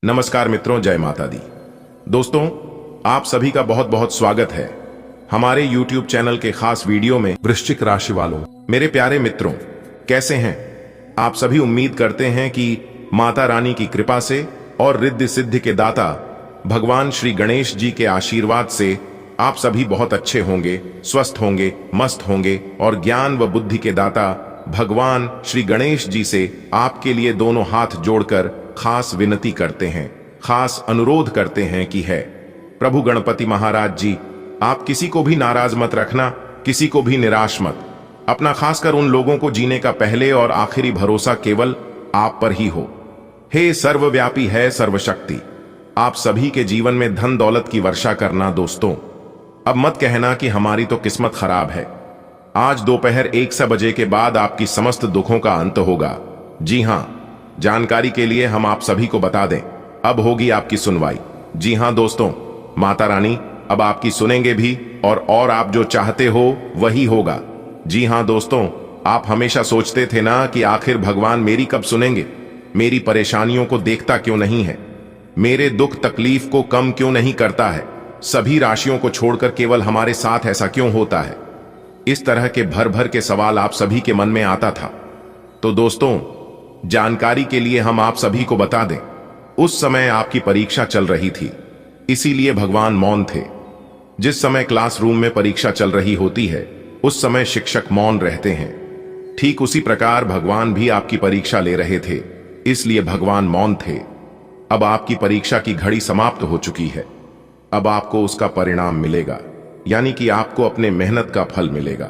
नमस्कार मित्रों, जय माता दी। दोस्तों, आप सभी का बहुत बहुत स्वागत है हमारे YouTube चैनल के खास वीडियो में। वृश्चिक राशि वालों, मेरे प्यारे मित्रों, कैसे हैं आप सभी? उम्मीद करते हैं कि माता रानी की कृपा से और रिद्धि सिद्धि के दाता भगवान श्री गणेश जी के आशीर्वाद से आप सभी बहुत अच्छे होंगे, स्वस्थ होंगे, मस्त होंगे और ज्ञान व बुद्धि के दाता भगवान श्री गणेश जी से आपके लिए दोनों हाथ जोड़कर खास विनती करते हैं, खास अनुरोध करते हैं कि है प्रभु गणपति महाराज जी, आप किसी को भी नाराज मत रखना, किसी को भी निराश मत। अपना खासकर उन लोगों को जीने का पहले और आखिरी भरोसा केवल आप पर ही हो। हे सर्वव्यापी है सर्वशक्ति, आप सभी के जीवन में धन दौलत की वर्षा करना। दोस्तों, अब मत कहना कि हमारी तो किस्मत खराब है। आज दोपहर 1 बजे के बाद आपकी समस्त दुखों का अंत होगा। जी हां, जानकारी के लिए हम आप सभी को बता दें, अब होगी आपकी सुनवाई। जी हां दोस्तों, माता रानी अब आपकी सुनेंगे भी और आप जो चाहते हो वही होगा। जी हां दोस्तों, आप हमेशा सोचते थे ना कि आखिर भगवान मेरी कब सुनेंगे, मेरी परेशानियों को देखता क्यों नहीं है, मेरे दुख तकलीफ को कम क्यों नहीं करता है, सभी राशियों को छोड़कर केवल हमारे साथ ऐसा क्यों होता है। इस तरह के भर भर के सवाल आप सभी के मन में आता था। तो दोस्तों, जानकारी के लिए हम आप सभी को बता दें, उस समय आपकी परीक्षा चल रही थी, इसीलिए भगवान मौन थे। जिस समय क्लासरूम में परीक्षा चल रही होती है, उस समय शिक्षक मौन रहते हैं। ठीक उसी प्रकार भगवान भी आपकी परीक्षा ले रहे थे, इसलिए भगवान मौन थे। अब आपकी परीक्षा की घड़ी समाप्त हो चुकी है। अब आपको उसका परिणाम मिलेगा, यानी कि आपको अपने मेहनत का फल मिलेगा।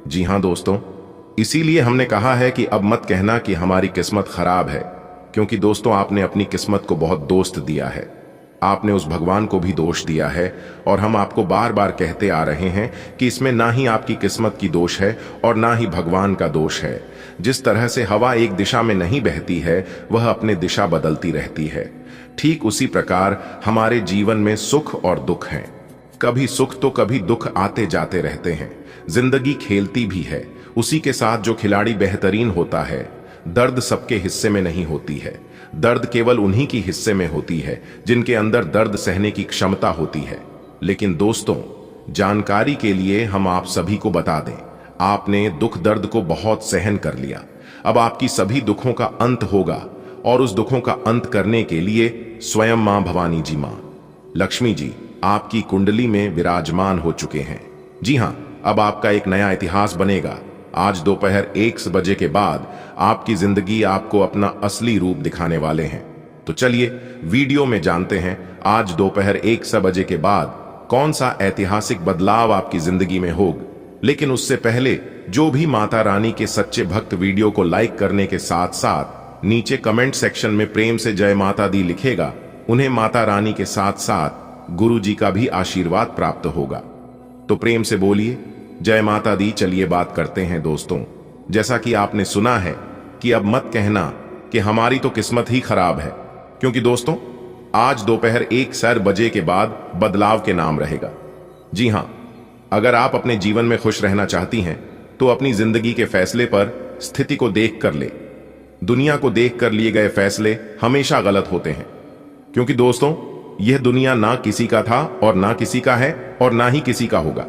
जी हां दोस्तों, इसीलिए हमने कहा है कि अब मत कहना कि हमारी किस्मत खराब है, क्योंकि दोस्तों आपने अपनी किस्मत को बहुत दोस्त दिया है, आपने उस भगवान को भी दोष दिया है। और हम आपको बार बार कहते आ रहे हैं कि इसमें ना ही आपकी किस्मत की दोष है और ना ही भगवान का दोष है। जिस तरह से हवा एक दिशा में नहीं बहती है, वह अपने दिशा बदलती रहती है। ठीक उसी प्रकार हमारे जीवन में सुख और दुख हैं। कभी सुख तो कभी दुख आते जाते रहते हैं। जिंदगी खेलती भी है, उसी के साथ जो खिलाड़ी बेहतरीन होता है। दर्द सबके हिस्से में नहीं होती है, दर्द केवल उन्हीं की हिस्से में होती है जिनके अंदर दर्द सहने की क्षमता होती है। लेकिन दोस्तों, जानकारी के लिए हम आप सभी को बता दें, आपने दुख दर्द को बहुत सहन कर लिया। अब आपकी सभी दुखों का अंत होगा, और उस दुखों का अंत करने के लिए स्वयं मां भवानी जी, मां लक्ष्मी जी आपकी कुंडली में विराजमान हो चुके हैं। जी हां, अब आपका एक नया इतिहास बनेगा। आज दोपहर 1 बजे के बाद आपकी जिंदगी आपको अपना असली रूप दिखाने वाले हैं। तो चलिए वीडियो में जानते हैं, आज दोपहर 1 बजे के बाद कौन सा ऐतिहासिक बदलाव आपकी जिंदगी में होगा। लेकिन उससे पहले जो भी माता रानी के सच्चे भक्त वीडियो को लाइक करने के साथ साथ नीचे कमेंट सेक्शन में प्रेम से जय माता दी लिखेगा, उन्हें माता रानी के साथ साथ गुरु जी का भी आशीर्वाद प्राप्त होगा। तो प्रेम से बोलिए जय माता दी। चलिए बात करते हैं दोस्तों, जैसा कि आपने सुना है कि अब मत कहना कि हमारी तो किस्मत ही खराब है, क्योंकि दोस्तों आज दोपहर 1 बजे के बाद बदलाव के नाम रहेगा। जी हां, अगर आप अपने जीवन में खुश रहना चाहती हैं तो अपनी जिंदगी के फैसले पर स्थिति को देख कर ले। दुनिया को देख कर लिए गए फैसले हमेशा गलत होते हैं, क्योंकि दोस्तों यह दुनिया ना किसी का था और ना किसी का है और ना ही किसी का होगा।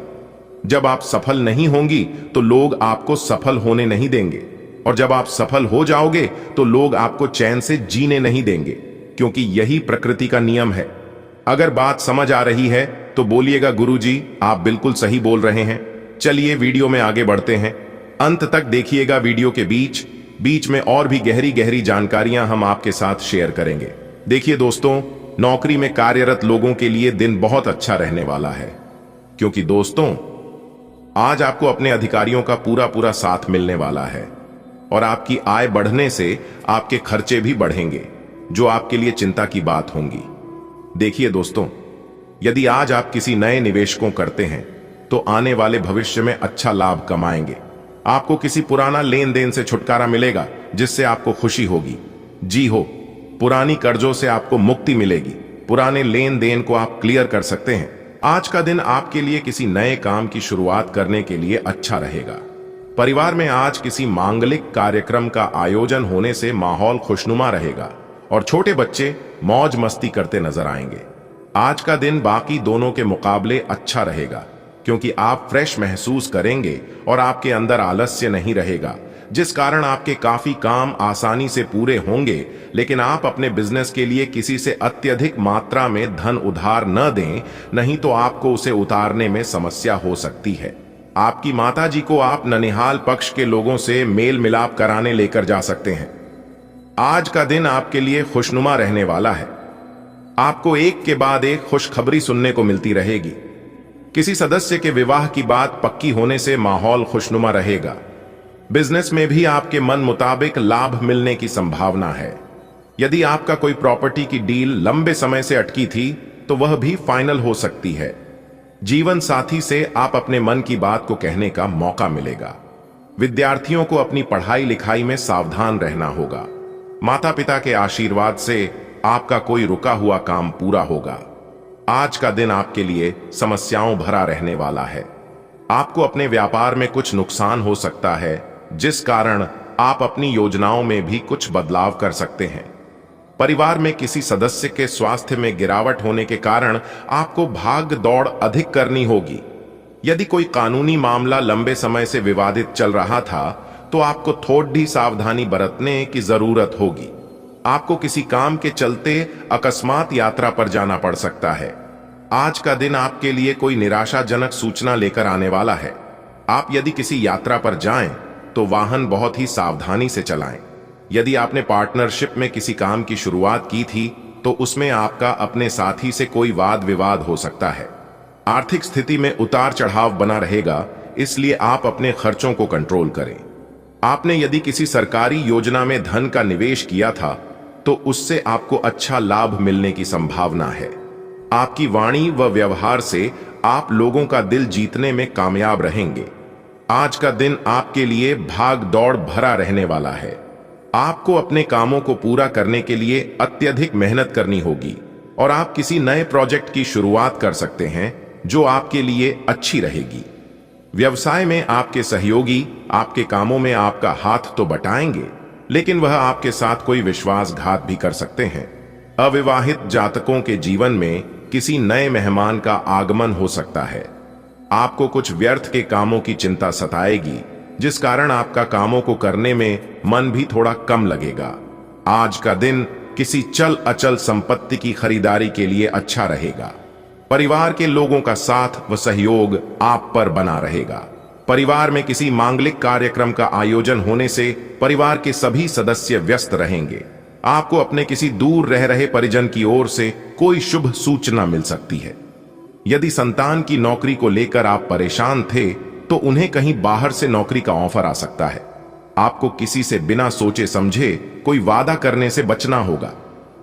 जब आप सफल नहीं होंगी तो लोग आपको सफल होने नहीं देंगे, और जब आप सफल हो जाओगे तो लोग आपको चैन से जीने नहीं देंगे, क्योंकि यही प्रकृति का नियम है। अगर बात समझ आ रही है तो बोलिएगा गुरु जी आप बिल्कुल सही बोल रहे हैं। चलिए वीडियो में आगे बढ़ते हैं, अंत तक देखिएगा। वीडियो के बीच बीच में और भी गहरी गहरी जानकारियां हम आपके साथ शेयर करेंगे। देखिए दोस्तों, नौकरी में कार्यरत लोगों के लिए दिन बहुत अच्छा रहने वाला है, क्योंकि दोस्तों आज आपको अपने अधिकारियों का पूरा साथ मिलने वाला है, और आपकी आय बढ़ने से आपके खर्चे भी बढ़ेंगे, जो आपके लिए चिंता की बात होंगी। देखिए दोस्तों, यदि आज आप किसी नए निवेश को करते हैं तो आने वाले भविष्य में अच्छा लाभ कमाएंगे। आपको किसी पुराना लेन देन से छुटकारा मिलेगा, जिससे आपको खुशी होगी। जी हो, पुरानी कर्जों से आपको मुक्ति मिलेगी। पुराने लेन देन को आप क्लियर कर सकते हैं। आज का दिन आपके लिए किसी नए काम की शुरुआत करने के लिए अच्छा रहेगा। परिवार में आज किसी मांगलिक कार्यक्रम का आयोजन होने से माहौल खुशनुमा रहेगा, और छोटे बच्चे मौज मस्ती करते नजर आएंगे। आज का दिन बाकी दोनों के मुकाबले अच्छा रहेगा, क्योंकि आप फ्रेश महसूस करेंगे और आपके अंदर आलस्य नहीं रहेगा, जिस कारण आपके काफी काम आसानी से पूरे होंगे। लेकिन आप अपने बिजनेस के लिए किसी से अत्यधिक मात्रा में धन उधार न दें, नहीं तो आपको उसे उतारने में समस्या हो सकती है। आपकी माताजी को आप ननिहाल पक्ष के लोगों से मेल मिलाप कराने लेकर जा सकते हैं। आज का दिन आपके लिए खुशनुमा रहने वाला है। आपको एक के बाद एक खुशखबरी सुनने को मिलती रहेगी। किसी सदस्य के विवाह की बात पक्की होने से माहौल खुशनुमा रहेगा। बिजनेस में भी आपके मन मुताबिक लाभ मिलने की संभावना है। यदि आपका कोई प्रॉपर्टी की डील लंबे समय से अटकी थी तो वह भी फाइनल हो सकती है। जीवन साथी से आप अपने मन की बात को कहने का मौका मिलेगा। विद्यार्थियों को अपनी पढ़ाई लिखाई में सावधान रहना होगा। माता पिता के आशीर्वाद से आपका कोई रुका हुआ काम पूरा होगा। आज का दिन आपके लिए समस्याओं भरा रहने वाला है। आपको अपने व्यापार में कुछ नुकसान हो सकता है, जिस कारण आप अपनी योजनाओं में भी कुछ बदलाव कर सकते हैं। परिवार में किसी सदस्य के स्वास्थ्य में गिरावट होने के कारण आपको भाग दौड़ अधिक करनी होगी। यदि कोई कानूनी मामला लंबे समय से विवादित चल रहा था तो आपको थोड़ी सावधानी बरतने की जरूरत होगी। आपको किसी काम के चलते अकस्मात यात्रा पर जाना पड़ सकता है। आज का दिन आपके लिए कोई निराशाजनक सूचना लेकर आने वाला है। आप यदि किसी यात्रा पर जाएं तो वाहन बहुत ही सावधानी से चलाएं। यदि आपने पार्टनरशिप में किसी काम की शुरुआत की थी तो उसमें आपका अपने साथी से कोई वाद विवाद हो सकता है। आर्थिक स्थिति में उतार चढ़ाव बना रहेगा, इसलिए आप अपने खर्चों को कंट्रोल करें। आपने यदि किसी सरकारी योजना में धन का निवेश किया था तो उससे आपको अच्छा लाभ मिलने की संभावना है। आपकी वाणी व व्यवहार से आप लोगों का दिल जीतने में कामयाब रहेंगे। आज का दिन आपके लिए भाग दौड़ भरा रहने वाला है। आपको अपने कामों को पूरा करने के लिए अत्यधिक मेहनत करनी होगी और आप किसी नए प्रोजेक्ट की शुरुआत कर सकते हैं जो आपके लिए अच्छी रहेगी। व्यवसाय में आपके सहयोगी आपके कामों में आपका हाथ तो बटाएंगे, लेकिन वह आपके साथ कोई विश्वासघात भी कर सकते हैं। अविवाहित जातकों के जीवन में किसी नए मेहमान का आगमन हो सकता है। आपको कुछ व्यर्थ के कामों की चिंता सताएगी, जिस कारण आपका कामों को करने में मन भी थोड़ा कम लगेगा। आज का दिन किसी चल अचल संपत्ति की खरीदारी के लिए अच्छा रहेगा। परिवार के लोगों का साथ व सहयोग आप पर बना रहेगा। परिवार में किसी मांगलिक कार्यक्रम का आयोजन होने से परिवार के सभी सदस्य व्यस्त रहेंगे। आपको अपने किसी दूर रह रहे परिजन की ओर से कोई शुभ सूचना मिल सकती है। यदि संतान की नौकरी को लेकर आप परेशान थे तो उन्हें कहीं बाहर से नौकरी का ऑफर आ सकता है। आपको किसी से बिना सोचे समझे कोई वादा करने से बचना होगा।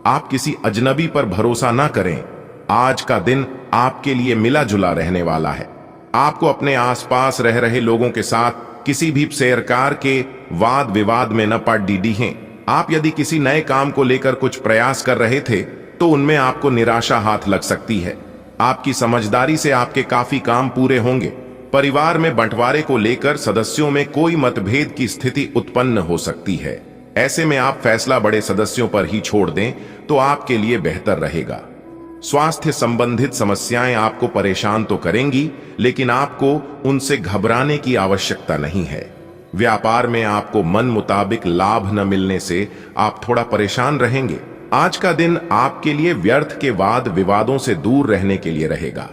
आप किसी अजनबी पर भरोसा ना करें। आज का दिन आपके लिए मिला जुला रहने वाला है। आपको अपने आसपास रह रहे लोगों के साथ किसी भी प्रकार के वाद विवाद में न पड़ डीडीहें। आप यदि किसी नए काम को लेकर कुछ प्रयास कर रहे थे तो उनमें आपको निराशा हाथ लग सकती है। आपकी समझदारी से आपके काफी काम पूरे होंगे। परिवार में बंटवारे को लेकर सदस्यों में कोई मतभेद की स्थिति उत्पन्न हो सकती है। ऐसे में आप फैसला बड़े सदस्यों पर ही छोड़ दें तो आपके लिए बेहतर रहेगा। स्वास्थ्य संबंधित समस्याएं आपको परेशान तो करेंगी, लेकिन आपको उनसे घबराने की आवश्यकता नहीं है। व्यापार में आपको मन मुताबिक लाभ न मिलने से आप थोड़ा परेशान रहेंगे। आज का दिन आपके लिए व्यर्थ के वाद विवादों से दूर रहने के लिए रहेगा।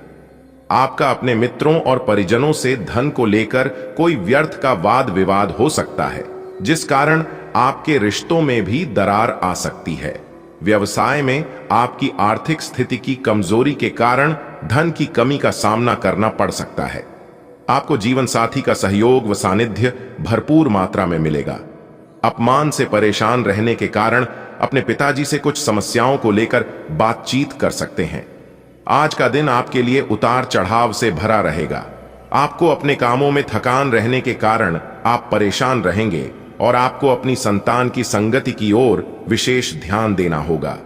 आपका अपने मित्रों और परिजनों से धन को लेकर कोई व्यर्थ का वाद विवाद हो सकता है, जिस कारण आपके रिश्तों में भी दरार आ सकती है। व्यवसाय में आपकी आर्थिक स्थिति की कमजोरी के कारण धन की कमी का सामना करना पड़ सकता है। आपको जीवन साथी का सहयोग व सानिध्य भरपूर मात्रा में मिलेगा। अपमान से परेशान रहने के कारण अपने पिताजी से कुछ समस्याओं को लेकर बातचीत कर सकते हैं। आज का दिन आपके लिए उतार चढ़ाव से भरा रहेगा। आपको अपने कामों में थकान रहने के कारण आप परेशान रहेंगे और आपको अपनी संतान की संगति की ओर विशेष ध्यान देना होगा।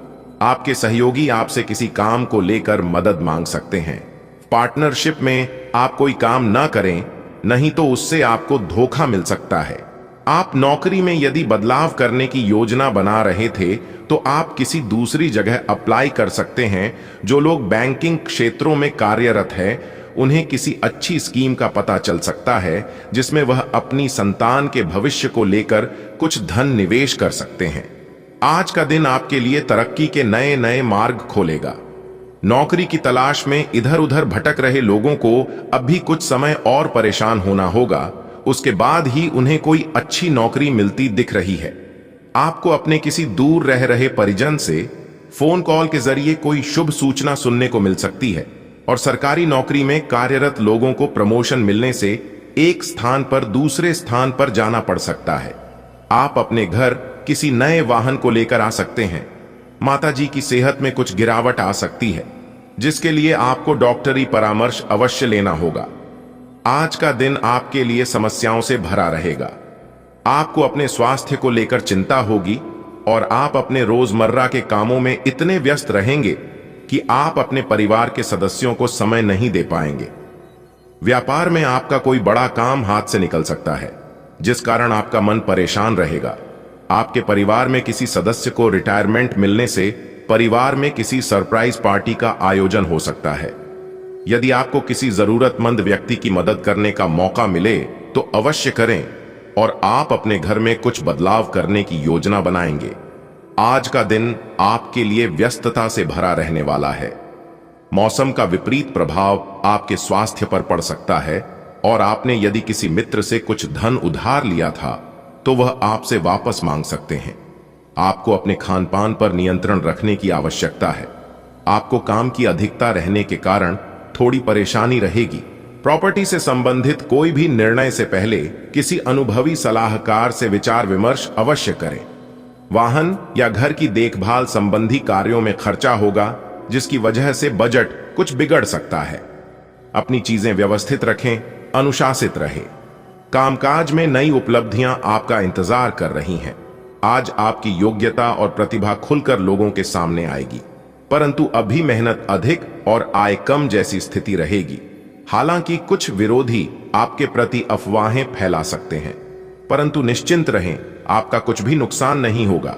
आपके सहयोगी आपसे किसी काम को लेकर मदद मांग सकते हैं। पार्टनरशिप में आप कोई काम ना करें, नहीं तो उससे आपको धोखा मिल सकता है। आप नौकरी में यदि बदलाव करने की योजना बना रहे थे तो आप किसी दूसरी जगह अप्लाई कर सकते हैं। जो लोग बैंकिंग क्षेत्रों में कार्यरत हैं उन्हें किसी अच्छी स्कीम का पता चल सकता है जिसमें वह अपनी संतान के भविष्य को लेकर कुछ धन निवेश कर सकते हैं। आज का दिन आपके लिए तरक्की के नए नए मार्ग खोलेगा। नौकरी की तलाश में इधर उधर भटक रहे लोगों को अब भी कुछ समय और परेशान होना होगा, उसके बाद ही उन्हें कोई अच्छी नौकरी मिलती दिख रही है। आपको अपने किसी दूर रह रहे परिजन से फोन कॉल के जरिए कोई शुभ सूचना सुनने को मिल सकती है और सरकारी नौकरी में कार्यरत लोगों को प्रमोशन मिलने से एक स्थान पर दूसरे स्थान पर जाना पड़ सकता है। आप अपने घर किसी नए वाहन को लेकर आ सकते हैं। माताजी की सेहत में कुछ गिरावट आ सकती है जिसके लिए आपको डॉक्टरी परामर्श अवश्य लेना होगा। आज का दिन आपके लिए समस्याओं से भरा रहेगा। आपको अपने स्वास्थ्य को लेकर चिंता होगी और आप अपने रोजमर्रा के कामों में इतने व्यस्त रहेंगे कि आप अपने परिवार के सदस्यों को समय नहीं दे पाएंगे। व्यापार में आपका कोई बड़ा काम हाथ से निकल सकता है जिस कारण आपका मन परेशान रहेगा। आपके परिवार में किसी सदस्य को रिटायरमेंट मिलने से परिवार में किसी सरप्राइज पार्टी का आयोजन हो सकता है। यदि आपको किसी जरूरतमंद व्यक्ति की मदद करने का मौका मिले तो अवश्य करें और आप अपने घर में कुछ बदलाव करने की योजना बनाएंगे। आज का दिन आपके लिए व्यस्तता से भरा रहने वाला है। मौसम का विपरीत प्रभाव आपके स्वास्थ्य पर पड़ सकता है और आपने यदि किसी मित्र से कुछ धन उधार लिया था तो वह आपसे वापस मांग सकते हैं। आपको अपने खान पान पर नियंत्रण रखने की आवश्यकता है। आपको काम की अधिकता रहने के कारण थोड़ी परेशानी रहेगी। प्रॉपर्टी से संबंधित कोई भी निर्णय से पहले किसी अनुभवी सलाहकार से विचार विमर्श अवश्य करें। वाहन या घर की देखभाल संबंधी कार्यों में खर्चा होगा जिसकी वजह से बजट कुछ बिगड़ सकता है। अपनी चीजें व्यवस्थित रखें, अनुशासित रहें। कामकाज में नई उपलब्धियां आपका इंतजार कर रही हैं। आज आपकी योग्यता और प्रतिभा खुलकर लोगों के सामने आएगी, परंतु अभी मेहनत अधिक और आय कम जैसी स्थिति रहेगी। हालांकि कुछ विरोधी आपके प्रति अफवाहें फैला सकते हैं, परंतु निश्चिंत रहें, आपका कुछ भी नुकसान नहीं होगा।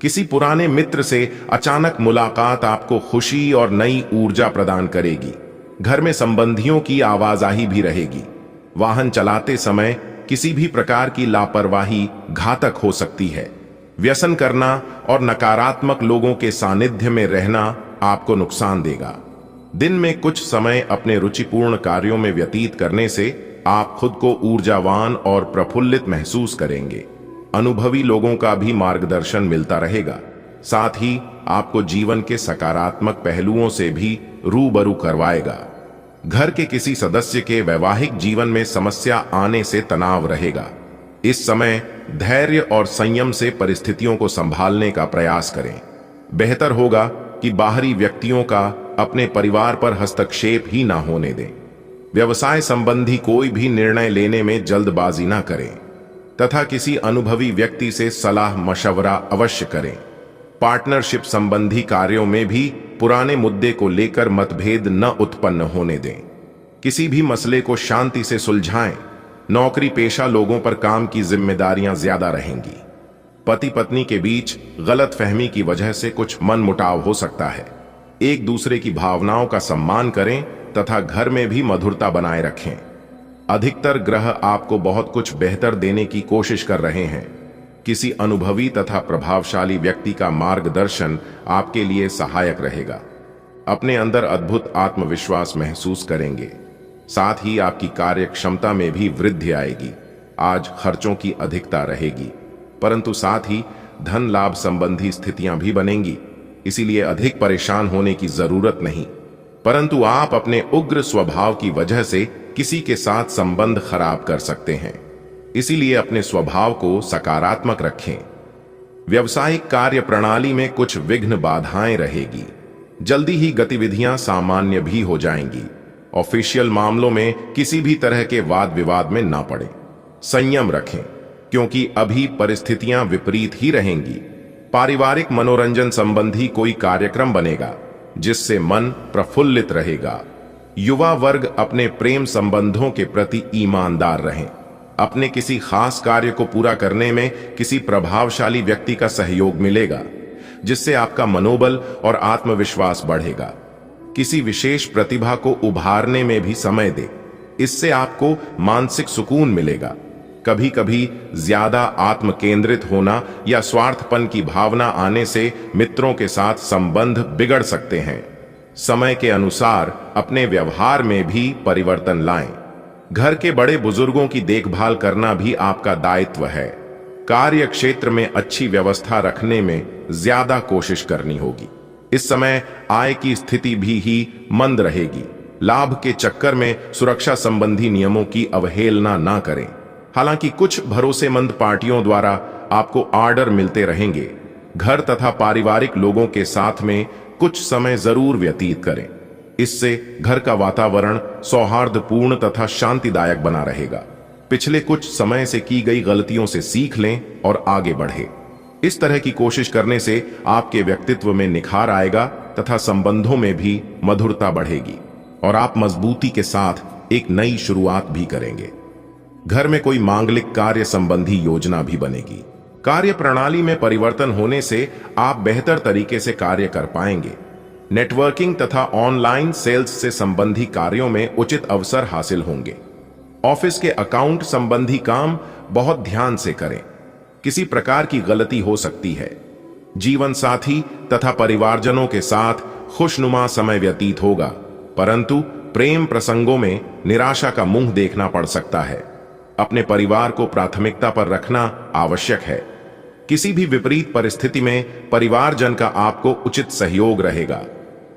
किसी पुराने मित्र से अचानक मुलाकात आपको खुशी और नई ऊर्जा प्रदान करेगी। घर में संबंधियों की आवाजाही भी रहेगी। वाहन चलाते समय किसी भी प्रकार की लापरवाही घातक हो सकती है। व्यसन करना और नकारात्मक लोगों के सानिध्य में रहना आपको नुकसान देगा। दिन में कुछ समय अपने रुचिपूर्ण कार्यों में व्यतीत करने से आप खुद को ऊर्जावान और प्रफुल्लित महसूस करेंगे। अनुभवी लोगों का भी मार्गदर्शन मिलता रहेगा। साथ ही आपको जीवन के सकारात्मक पहलुओं से भी रूबरू करवाएगा। घर के किसी सदस्य के वैवाहिक जीवन में समस्या आने से तनाव रहेगा। इस समय धैर्य और संयम से परिस्थितियों को संभालने का प्रयास करें। बेहतर होगा कि बाहरी व्यक्तियों का अपने परिवार पर हस्तक्षेप ही ना होने दें। व्यवसाय संबंधी कोई भी निर्णय लेने में जल्दबाजी ना करें तथा किसी अनुभवी व्यक्ति से सलाह मशवरा अवश्य करें। पार्टनरशिप संबंधी कार्यों में भी पुराने मुद्दे को लेकर मतभेद न उत्पन्न होने दें। किसी भी मसले को शांति से सुलझाएं। नौकरी पेशा लोगों पर काम की जिम्मेदारियां ज्यादा रहेंगी। पति पत्नी के बीच गलतफहमी की वजह से कुछ मनमुटाव हो सकता है। एक दूसरे की भावनाओं का सम्मान करें तथा घर में भी मधुरता बनाए रखें। अधिकतर ग्रह आपको बहुत कुछ बेहतर देने की कोशिश कर रहे हैं। किसी अनुभवी तथा प्रभावशाली व्यक्ति का मार्गदर्शन आपके लिए सहायक रहेगा। अपने अंदर अद्भुत आत्मविश्वास महसूस करेंगे। साथ ही आपकी कार्य क्षमता में भी वृद्धि आएगी। आज खर्चों की अधिकता रहेगी, परंतु साथ ही धन लाभ संबंधी स्थितियां भी बनेंगी। इसीलिए अधिक परेशान होने की जरूरत नहीं, परंतु आप अपने उग्र स्वभाव की वजह से किसी के साथ संबंध खराब कर सकते हैं। इसीलिए अपने स्वभाव को सकारात्मक रखें। व्यवसायिक कार्य प्रणाली में कुछ विघ्न बाधाएं रहेगी। जल्दी ही गतिविधियां सामान्य भी हो जाएंगी। ऑफिशियल मामलों में किसी भी तरह के वाद विवाद में ना पड़े। संयम रखें क्योंकि अभी परिस्थितियां विपरीत ही रहेंगी। पारिवारिक मनोरंजन संबंधी कोई कार्यक्रम बनेगा जिससे मन प्रफुल्लित रहेगा। युवा वर्ग अपने प्रेम संबंधों के प्रति ईमानदार रहें। अपने किसी खास कार्य को पूरा करने में किसी प्रभावशाली व्यक्ति का सहयोग मिलेगा, जिससे आपका मनोबल और आत्मविश्वास बढ़ेगा। किसी विशेष प्रतिभा को उभारने में भी समय दे, इससे आपको मानसिक सुकून मिलेगा। कभी कभी ज्यादा आत्म केंद्रित होना या स्वार्थपन की भावना आने से मित्रों के साथ संबंध बिगड़ सकते हैं। समय के अनुसार अपने व्यवहार में भी परिवर्तन लाएं। घर के बड़े बुजुर्गों की देखभाल करना भी आपका दायित्व है। कार्य क्षेत्र में अच्छी व्यवस्था रखने में ज्यादा कोशिश करनी होगी। इस समय आय की स्थिति भी ही मंद रहेगी। लाभ के चक्कर में सुरक्षा संबंधी नियमों की अवहेलना ना करें। हालांकि कुछ भरोसेमंद पार्टियों द्वारा आपको ऑर्डर मिलते रहेंगे। घर तथा पारिवारिक लोगों के साथ में कुछ समय जरूर व्यतीत करें। इससे घर का वातावरण सौहार्दपूर्ण तथा शांतिदायक बना रहेगा। पिछले कुछ समय से की गई गलतियों से सीख लें और आगे बढ़े। इस तरह की कोशिश करने से आपके व्यक्तित्व में निखार आएगा तथा संबंधों में भी मधुरता बढ़ेगी और आप मजबूती के साथ एक नई शुरुआत भी करेंगे। घर में कोई मांगलिक कार्य संबंधी योजना भी बनेगी। कार्य प्रणाली में परिवर्तन होने से आप बेहतर तरीके से कार्य कर पाएंगे। नेटवर्किंग तथा ऑनलाइन सेल्स से संबंधी कार्यों में उचित अवसर हासिल होंगे। ऑफिस के अकाउंट संबंधी काम बहुत ध्यान से करें। किसी प्रकार की गलती हो सकती है। जीवन साथी तथा परिवारजनों के साथ खुशनुमा समय व्यतीत होगा, परंतु प्रेम प्रसंगों में निराशा का मुंह देखना पड़ सकता है। अपने परिवार को प्राथमिकता पर रखना आवश्यक है। किसी भी विपरीत परिस्थिति में परिवारजन का आपको उचित सहयोग रहेगा।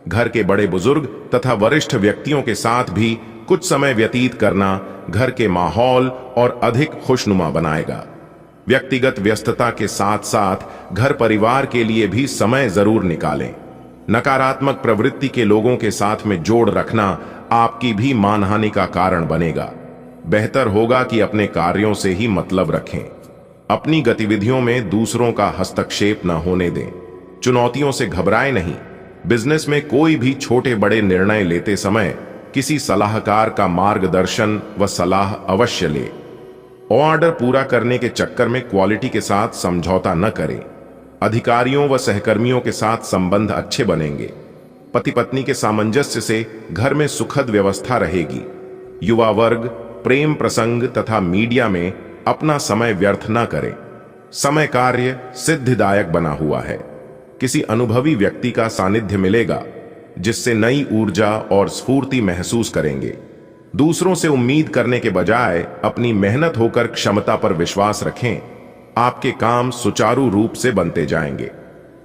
घर के बड़े बुजुर्ग तथा वरिष्ठ व्यक्तियों के साथ भी कुछ समय व्यतीत करना घर के माहौल और अधिक खुशनुमा बनाएगा। व्यक्तिगत व्यस्तता के साथ साथ घर परिवार के लिए भी समय जरूर निकालें। नकारात्मक प्रवृत्ति के लोगों के साथ में जोड़ रखना आपकी भी मानहानि का कारण बनेगा। बेहतर होगा कि अपने कार्यों से ही मतलब रखें। अपनी गतिविधियों में दूसरों का हस्तक्षेप न होने दें। चुनौतियों से घबराएं नहीं। बिजनेस में कोई भी छोटे बड़े निर्णय लेते समय किसी सलाहकार का मार्गदर्शन व सलाह अवश्य ले। ऑर्डर पूरा करने के चक्कर में क्वालिटी के साथ समझौता न करें। अधिकारियों व सहकर्मियों के साथ संबंध अच्छे बनेंगे। पति पत्नी के सामंजस्य से घर में सुखद व्यवस्था रहेगी। युवा वर्ग प्रेम प्रसंग तथा मीडिया में अपना समय व्यर्थ न करें। समय कार्य सिद्धिदायक बना हुआ है। किसी अनुभवी व्यक्ति का सानिध्य मिलेगा, जिससे नई ऊर्जा और स्फूर्ति महसूस करेंगे। दूसरों से उम्मीद करने के बजाय अपनी मेहनत होकर क्षमता पर विश्वास रखें। आपके काम सुचारू रूप से बनते जाएंगे।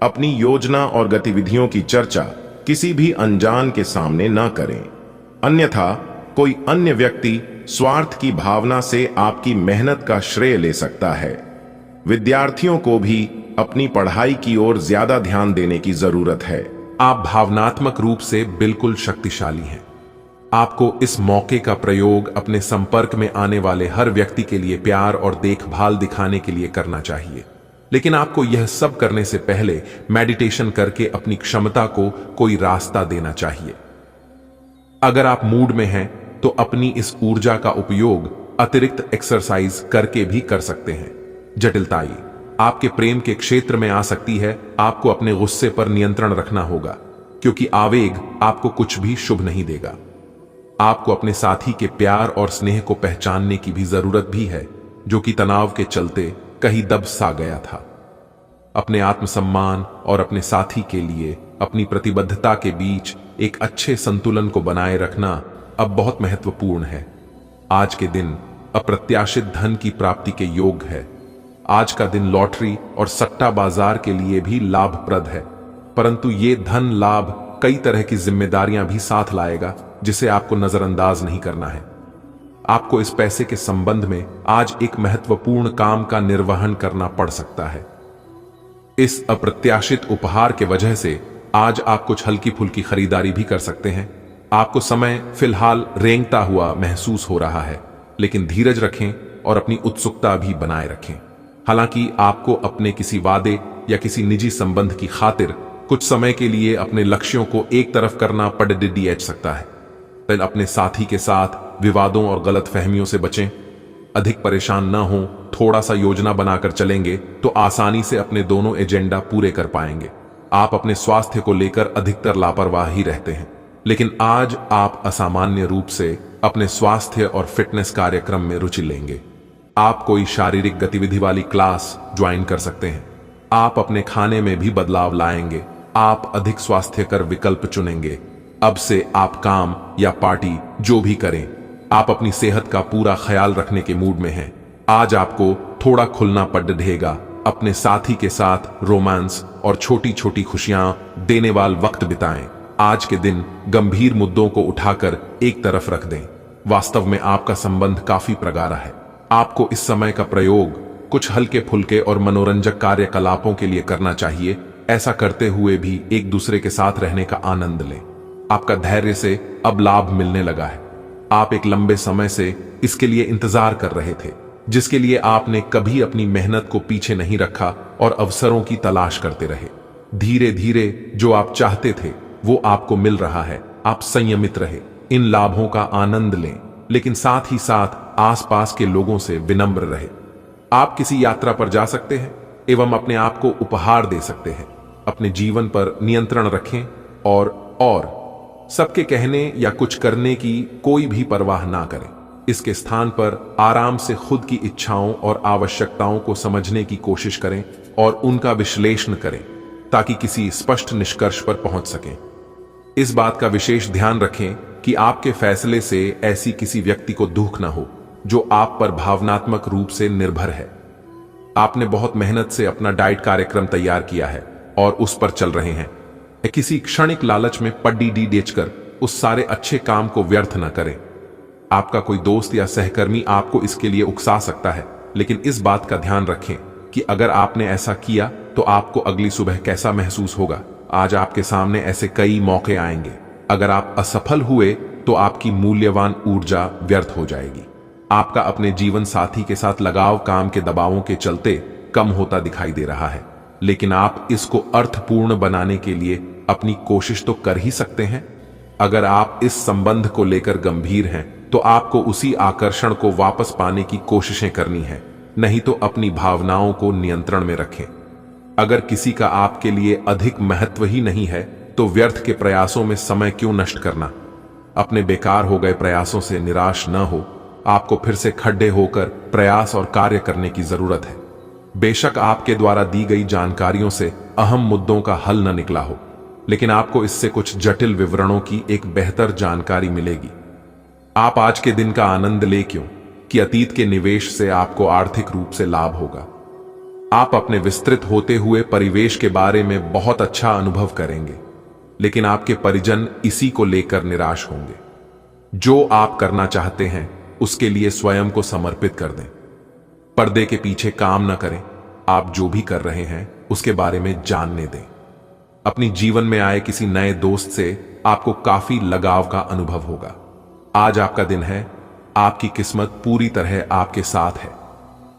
अपनी योजना और गतिविधियों की चर्चा किसी भी अनजान के सामने न करें, अन्यथा कोई अन्य व्यक्ति स्वार्थ की भावना से आपकी मेहनत का श्रेय ले सकता है। विद्यार्थियों को भी अपनी पढ़ाई की ओर ज्यादा ध्यान देने की जरूरत है। आप भावनात्मक रूप से बिल्कुल शक्तिशाली हैं। आपको इस मौके का प्रयोग अपने संपर्क में आने वाले हर व्यक्ति के लिए प्यार और देखभाल दिखाने के लिए करना चाहिए। लेकिन आपको यह सब करने से पहले मेडिटेशन करके अपनी क्षमता को कोई रास्ता देना चाहिए। अगर आप मूड में हैं तो अपनी इस ऊर्जा का उपयोग अतिरिक्त एक्सरसाइज करके भी कर सकते हैं। जटिलताई आपके प्रेम के क्षेत्र में आ सकती है। आपको अपने गुस्से पर नियंत्रण रखना होगा, क्योंकि आवेग आपको कुछ भी शुभ नहीं देगा। आपको अपने साथी के प्यार और स्नेह को पहचानने की भी जरूरत भी है, जो कि तनाव के चलते कहीं दब सा गया था। अपने आत्मसम्मान और अपने साथी के लिए अपनी प्रतिबद्धता के बीच एक अच्छे संतुलन को बनाए रखना अब बहुत महत्वपूर्ण है। आज के दिन अप्रत्याशित धन की प्राप्ति के योग है। आज का दिन लॉटरी और सट्टा बाजार के लिए भी लाभप्रद है, परंतु ये धन लाभ कई तरह की जिम्मेदारियां भी साथ लाएगा, जिसे आपको नजरअंदाज नहीं करना है। आपको इस पैसे के संबंध में आज एक महत्वपूर्ण काम का निर्वहन करना पड़ सकता है। इस अप्रत्याशित उपहार के वजह से आज आप कुछ हल्की फुल्की खरीदारी भी कर सकते हैं। आपको समय फिलहाल रेंगता हुआ महसूस हो रहा है, लेकिन धीरज रखें और अपनी उत्सुकता भी बनाए रखें। हालांकि आपको अपने किसी वादे या किसी निजी संबंध की खातिर कुछ समय के लिए अपने लक्ष्यों को एक तरफ करना पड़ सकता है। फिर अपने साथी के साथ विवादों और गलतफहमियों से बचें। अधिक परेशान न हो, थोड़ा सा योजना बनाकर चलेंगे तो आसानी से अपने दोनों एजेंडा पूरे कर पाएंगे। आप अपने स्वास्थ्य को लेकर अधिकतर लापरवाह ही रहते हैं, लेकिन आज आप असामान्य रूप से अपने स्वास्थ्य और फिटनेस कार्यक्रम में रुचि लेंगे। आप कोई शारीरिक गतिविधि वाली क्लास ज्वाइन कर सकते हैं। आप अपने खाने में भी बदलाव लाएंगे। आप अधिक स्वास्थ्यकर विकल्प चुनेंगे। अब से आप काम या पार्टी जो भी करें, आप अपनी सेहत का पूरा ख्याल रखने के मूड में हैं। आज आपको थोड़ा खुलना पड़ेगा। अपने साथी के साथ रोमांस और छोटी छोटी खुशियां देने वाला वक्त बिताएं। आज के दिन गंभीर मुद्दों को उठाकर एक तरफ रख दें। वास्तव में आपका संबंध काफी प्रगाढ़ा है। आपको इस समय का प्रयोग कुछ हल्के फुल्के और मनोरंजक कार्यकलापों के लिए करना चाहिए। ऐसा करते हुए भी एक दूसरे के साथ रहने का आनंद लें। आपका धैर्य से अब लाभ मिलने लगा है। आप एक लंबे समय से इसके लिए इंतजार कर रहे थे, जिसके लिए आपने कभी अपनी मेहनत को पीछे नहीं रखा और अवसरों की तलाश करते रहे। धीरे धीरे जो आप चाहते थे वो आपको मिल रहा है। आप संयमित रहे, इन लाभों का आनंद लें, लेकिन साथ ही साथ आसपास के लोगों से विनम्र रहे। आप किसी यात्रा पर जा सकते हैं एवं अपने आप को उपहार दे सकते हैं। अपने जीवन पर नियंत्रण रखें और सबके कहने या कुछ करने की कोई भी परवाह ना करें। इसके स्थान पर आराम से खुद की इच्छाओं और आवश्यकताओं को समझने की कोशिश करें और उनका विश्लेषण करें ताकि किसी स्पष्ट निष्कर्ष पर पहुंच सकें। इस बात का विशेष ध्यान रखें कि आपके फैसले से ऐसी किसी व्यक्ति को दुख न हो जो आप पर भावनात्मक रूप से निर्भर है। आपने बहुत मेहनत से अपना डाइट कार्यक्रम तैयार किया है और उस पर चल रहे हैं। किसी क्षणिक लालच में पड्डी बेचकर उस सारे अच्छे काम को व्यर्थ न करें। आपका कोई दोस्त या सहकर्मी आपको इसके लिए उकसा सकता है, लेकिन इस बात का ध्यान रखें कि अगर आपने ऐसा किया तो आपको अगली सुबह कैसा महसूस होगा। आज आपके सामने ऐसे कई मौके आएंगे। अगर आप असफल हुए तो आपकी मूल्यवान ऊर्जा व्यर्थ हो जाएगी। आपका अपने जीवन साथी के साथ लगाव काम के दबावों के चलते कम होता दिखाई दे रहा है, लेकिन आप इसको अर्थपूर्ण बनाने के लिए अपनी कोशिश तो कर ही सकते हैं। अगर आप इस संबंध को लेकर गंभीर हैं तो आपको उसी आकर्षण को वापस पाने की कोशिशें करनी है, नहीं तो अपनी भावनाओं को नियंत्रण में रखें। अगर किसी का आपके लिए अधिक महत्व ही नहीं है तो व्यर्थ के प्रयासों में समय क्यों नष्ट करना। अपने बेकार हो गए प्रयासों से निराश न हो। आपको फिर से खड़े होकर प्रयास और कार्य करने की जरूरत है। बेशक आपके द्वारा दी गई जानकारियों से अहम मुद्दों का हल न निकला हो, लेकिन आपको इससे कुछ जटिल विवरणों की एक बेहतर जानकारी मिलेगी। आप आज के दिन का आनंद ले क्यों कि अतीत के निवेश से आपको आर्थिक रूप से लाभ होगा। आप अपने विस्तृत होते हुए परिवेश के बारे में बहुत अच्छा अनुभव करेंगे, लेकिन आपके परिजन इसी को लेकर निराश होंगे। जो आप करना चाहते हैं उसके लिए स्वयं को समर्पित कर दें। पर्दे के पीछे काम न करें। आप जो भी कर रहे हैं उसके बारे में जानने दें। अपनी जीवन में आए किसी नए दोस्त से आपको काफी लगाव का अनुभव होगा। आज आपका दिन है। आपकी किस्मत पूरी तरह आपके साथ है।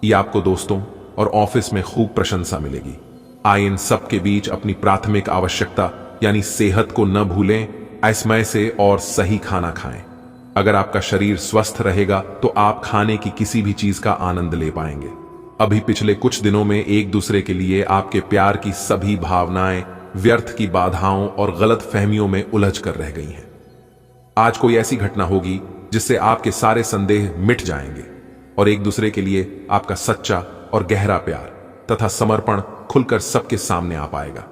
ये आपको दोस्तों और ऑफिस में खूब प्रशंसा मिलेगी। आए इन सब के बीच अपनी प्राथमिक आवश्यकता यानी सेहत को न भूलें। समय से और सही खाना खाएं। अगर आपका शरीर स्वस्थ रहेगा तो आप खाने की किसी भी चीज का आनंद ले पाएंगे। अभी पिछले कुछ दिनों में एक दूसरे के लिए आपके प्यार की सभी भावनाएं व्यर्थ की बाधाओं और गलत फहमियों में उलझ कर रह गई हैं। आज कोई ऐसी घटना होगी जिससे आपके सारे संदेह मिट जाएंगे और एक दूसरे के लिए आपका सच्चा और गहरा प्यार तथा समर्पण खुलकर सबके सामने आ पाएगा।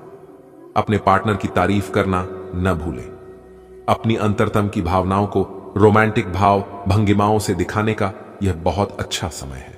अपने पार्टनर की तारीफ करना न भूलें। अपनी अंतरतम की भावनाओं को रोमांटिक भाव भंगिमाओं से दिखाने का यह बहुत अच्छा समय है।